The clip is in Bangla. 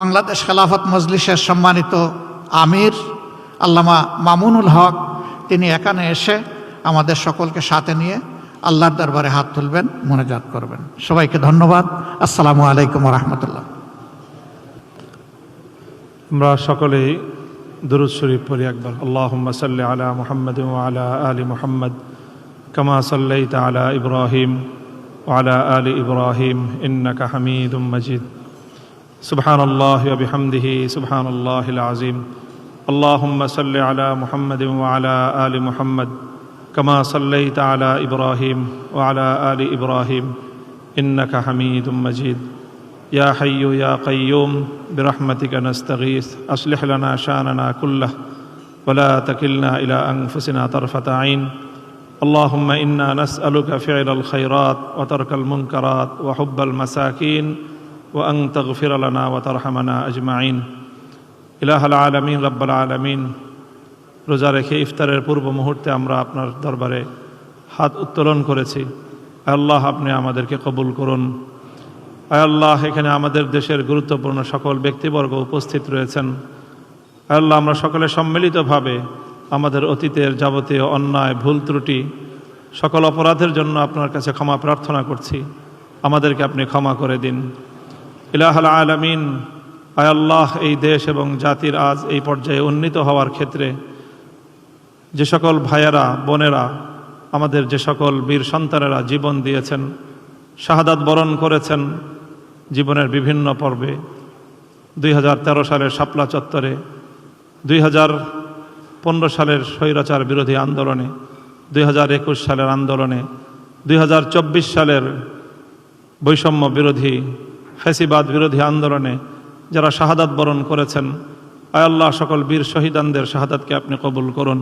বাংলাদেশ খেলাফত মজলিসের সম্মানিত আমির আল্লামা মামুনুল হক তিনি এখানে এসে আমাদের সকলকে সাথে নিয়ে আল্লাহর দরবারে হাত তুলবেন, মোনাজাত করবেন। সবাইকে ধন্যবাদ। আসসালামু আলাইকুম ওয়া রাহমাতুল্লাহ। আমরা সকলেই দুরূদ শরীফ পড়ি একবার। আল্লাহুম্মা সাল্লি আলা মুহাম্মাদ ওয়া আলা আলি মুহাম্মাদ কামা সাল্লাইতা আলা ইব্রাহিম ওয়া আলা আলি ইব্রাহিম ইন্নাকা হামিদুম মাজিদ। সুবহানাল্লাহি ওয়া বিহামদিহি সুবহানাল্লাহিল আযীম। আল্লাহুম্মা সাল্লি আলা মুহাম্মাদ ওয়া আলা আলি মুহাম্মাদ কামা সাল্লাইতা আলা ইব্রাহিম ওয়া আলা আলি ইব্রাহিম ইন্নাকা হামিদুম মাজিদ। ইয়া হাইয়্যু ইয়া কাইয়্যুম বিরহমাতিকা নাস্তাগীথ আসলিহ লানা শানানা কুল্লাহ ওয়া লা তাকিলনা ইলা আনফুসিনা তারফাতা আইন। আল্লাহুম্মা ইন্না নাসআলুকা ফি'লাল খায়রাত ওয়া তারকাল মুনকারাত ওয়া হুব্বাল মাসাকিন ওয়া আন তাগফির লানা ওয়া তারহামানা আজমাইন। ইলাহাল আলামিন রাব্বাল আলামিন, রোজা রেখে ইফতারের পূর্ব মুহূর্তে আমরা আপনার দরবারে হাত উত্তোলন করেছি। আল্লাহ, আপনি আমাদেরকে কবুল করুন। আল্লাহ, এখানে আমাদের দেশের গুরুত্বপূর্ণ সকল ব্যক্তিবর্গ উপস্থিত রয়েছেন। আল্লাহ, আমরা সকলে সম্মিলিতভাবে আমাদের অতীতের যাবতীয় অন্যায় ভুল ত্রুটি সকল অপরাধের জন্য আপনার কাছে ক্ষমা প্রার্থনা করছি। আমাদেরকে আপনি ক্ষমা করে দিন। ইলাহাল আলামিন, আয় আল্লাহ, এই দেশ এবং জাতির আজ এই পর্যায়ে উন্নীত হওয়ার ক্ষেত্রে যে সকল ভাইয়েরা বোনেরা, আমাদের যে সকল বীর সন্তানেরা জীবন দিয়েছেন, শাহাদাত বরণ করেছেন জীবনের বিভিন্ন পর্বে, 2013 সালের শাপলা চত্বরে, 2015 সালের স্বৈরাচার বিরোধী আন্দোলনে, 2021 সালের আন্দোলনে, 2024 সালের বৈষম্য বিরোধী ফ্যাসিবাদ বিরোধী আন্দোলনে যারা শাহাদাত বরণ করেছেন, আয় আল্লাহ, সকল বীর শহীদানদের শাহাদাতকে আপনি কবুল করুন।